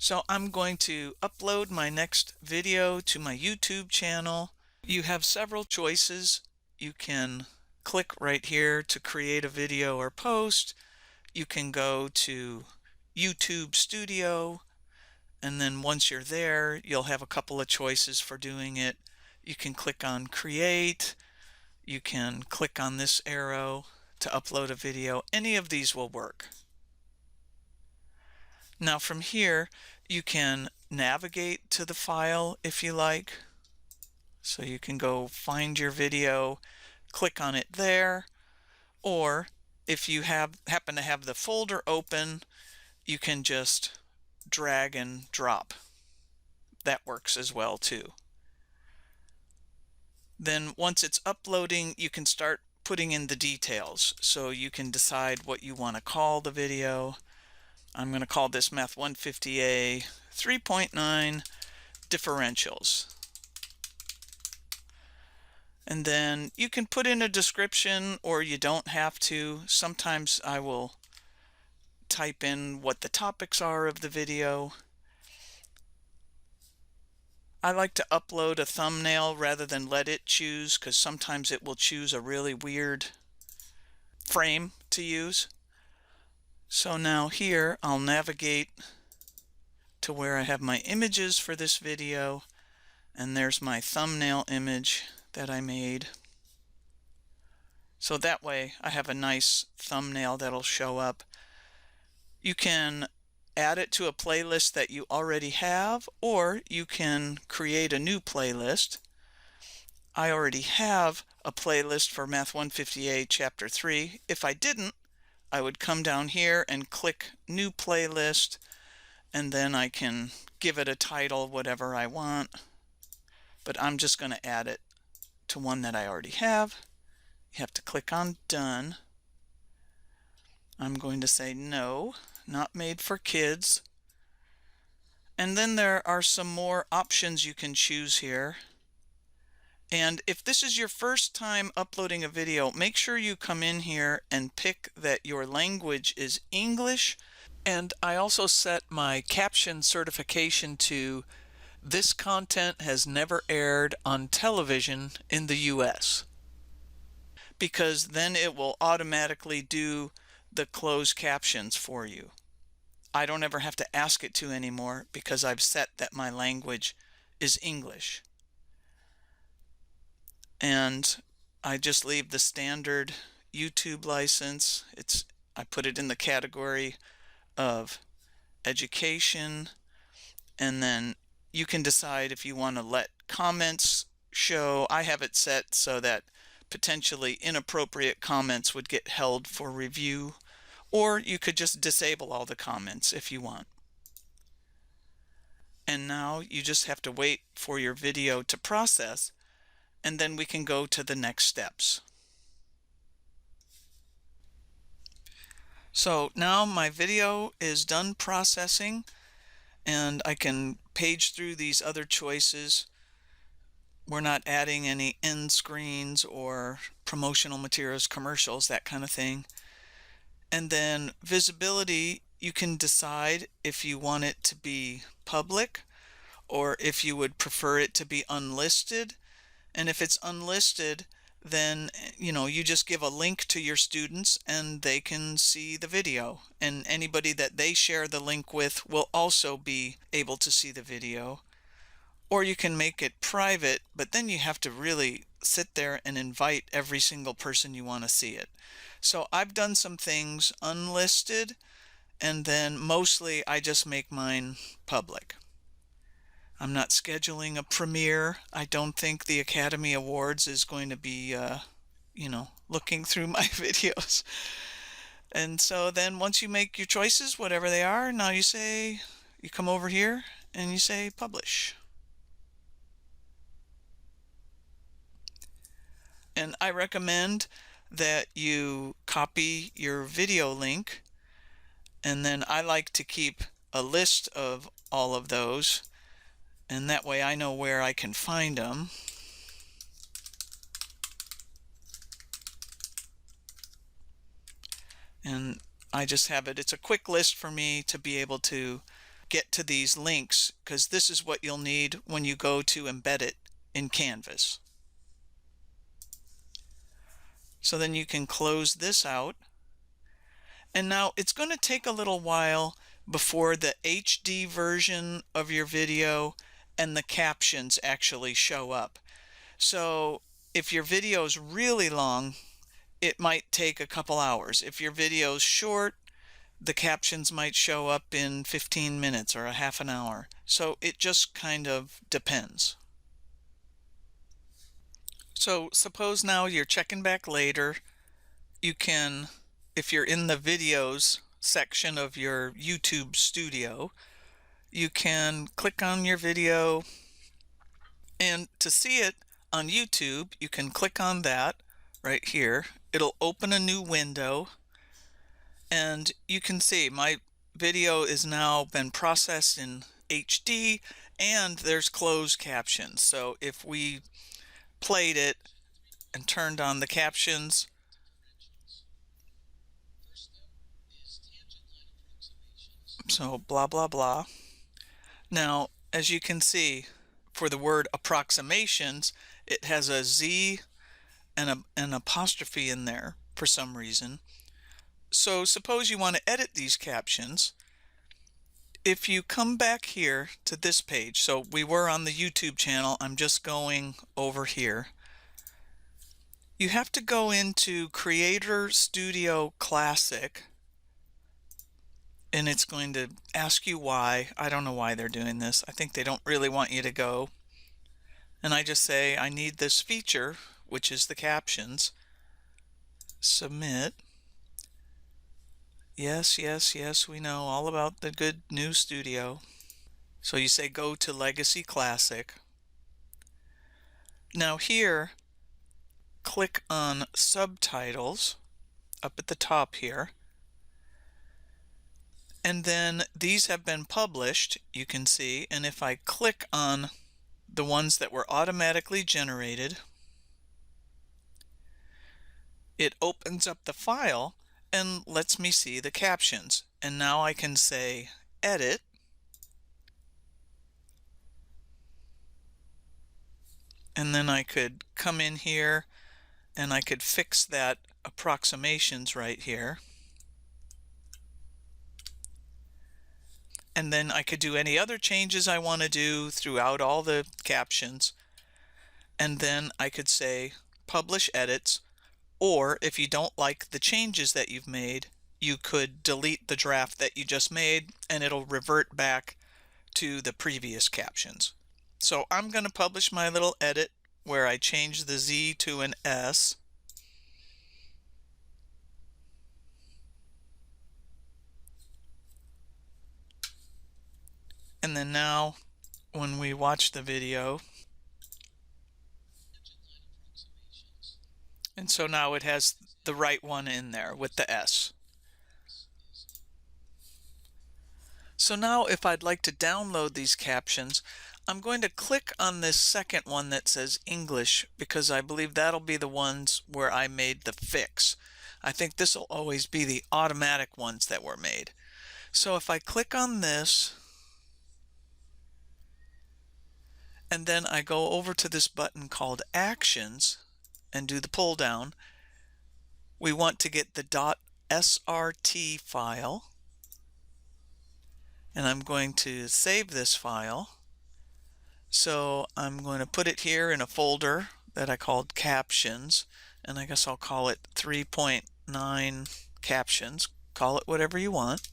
So I'm going to upload my next video to my YouTube channel. You have several choices. You can click right here to create a video or post. You can go to YouTube Studio, and then once you're there, you'll have a couple of choices for doing it. You can click on Create. You can click on this arrow to upload a video. Any of these will work. Now from here, you can navigate to the file if you like. So you can go find your video, click on it there, or if you happen to have the folder open, you can just drag and drop. That works as well too. Then once it's uploading, you can start putting in the details. So you can decide what you want to call the video. I'm going to call this Math 150A 3.9 differentials. And then you can put in a description, or you don't have to. Sometimes I will type in what the topics are of the video. I like to upload a thumbnail rather than let it choose, because sometimes it will choose a really weird frame to use. So now here I'll navigate to where I have my images for this video, and there's my thumbnail image that I made. So that way I have a nice thumbnail that'll show up. You can add it to a playlist that you already have, or you can create a new playlist. I already have a playlist for Math 150A Chapter 3. If I didn't, I would come down here and click New Playlist, and then I can give it a title, whatever I want. But I'm just going to add it to one that I already have. You have to click on Done. I'm going to say no, not made for kids. And then there are some more options you can choose here. And if this is your first time uploading a video, make sure you come in here and pick that your language is English. And I also set my caption certification to "This content has never aired on television in the US," because then it will automatically do the closed captions for you. I don't ever have to ask it to anymore because I've set that my language is English. And I just leave the standard YouTube license. I put it in the category of education, and then you can decide if you want to let comments show. I have it set so that potentially inappropriate comments would get held for review, or you could just disable all the comments if you want. And now you just have to wait for your video to process, and then we can go to the next steps. So now my video is done processing, and I can page through these other choices. We're not adding any end screens or promotional materials, commercials, that kind of thing. And then visibility, you can decide if you want it to be public or if you would prefer it to be unlisted. And if it's unlisted, then you just give a link to your students and they can see the video, and anybody that they share the link with will also be able to see the video. Or you can make it private, but then you have to really sit there and invite every single person you want to see it. So I've done some things unlisted, and then mostly I just make mine public. I'm not scheduling a premiere. I don't think the Academy Awards is going to be, looking through my videos. And so then once you make your choices, whatever they are, now you come over here and you say publish. And I recommend that you copy your video link, and then I like to keep a list of all of those, and that way I know where I can find them. And I just have it's a quick list for me to be able to get to these links, because this is what you'll need when you go to embed it in Canvas. So then you can close this out. And now it's going to take a little while before the HD version of your video and the captions actually show up. So if your video is really long, it might take a couple hours. If your video is short, the captions might show up in 15 minutes or a half an hour. So it just kind of depends. So suppose now you're checking back later. You can, if you're in the videos section of your YouTube studio, you can click on your video, and to see it on YouTube, you can click on that right here. It'll open a new window, and you can see my video is now been processed in HD, and there's closed captions. So if we played it and turned on the captions, so blah blah blah. Now, as you can see, for the word approximations, it has a Z and an apostrophe in there for some reason. So suppose you want to edit these captions. If you come back here to this page, so we were on the YouTube channel, I'm just going over here. You have to go into Creator Studio Classic, and it's going to ask you why. I don't know why they're doing this. I think they don't really want you to go. And I just say, I need this feature, which is the captions. Submit. Yes, yes, yes, we know all about the good new studio. So you say go to Legacy Classic. Now here, click on Subtitles up at the top here. And then these have been published, you can see, and if I click on the ones that were automatically generated, it opens up the file and lets me see the captions. And now I can say edit, and then I could come in here and I could fix that approximations right here. And then I could do any other changes I want to do throughout all the captions. And then I could say publish edits, or if you don't like the changes that you've made, you could delete the draft that you just made and it'll revert back to the previous captions. So I'm going to publish my little edit where I change the Z to an S. And then now when we watch the video, and so now it has the right one in there with the S. So now if I'd like to download these captions, I'm going to click on this second one that says English, because I believe that'll be the ones where I made the fix. I think this will always be the automatic ones that were made. So if I click on this, and then I go over to this button called Actions and do the pull down, we want to get the .srt file, and I'm going to save this file. So I'm going to put it here in a folder that I called captions, and I guess I'll call it 3.9 captions. Call it whatever you want.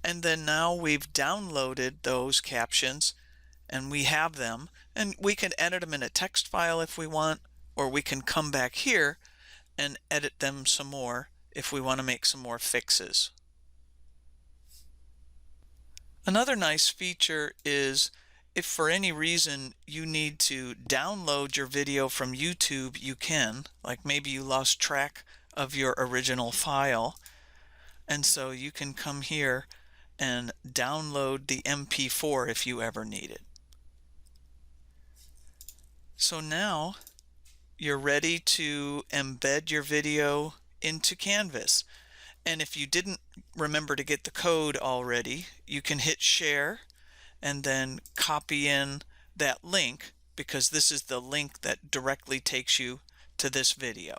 And then now we've downloaded those captions and we have them, and we can edit them in a text file if we want, or we can come back here and edit them some more if we want to make some more fixes. Another nice feature is if for any reason you need to download your video from YouTube, you can. Like maybe you lost track of your original file, and so you can come here and download the MP4 if you ever need it. So now you're ready to embed your video into Canvas. And if you didn't remember to get the code already, you can hit share and then copy in that link, because this is the link that directly takes you to this video.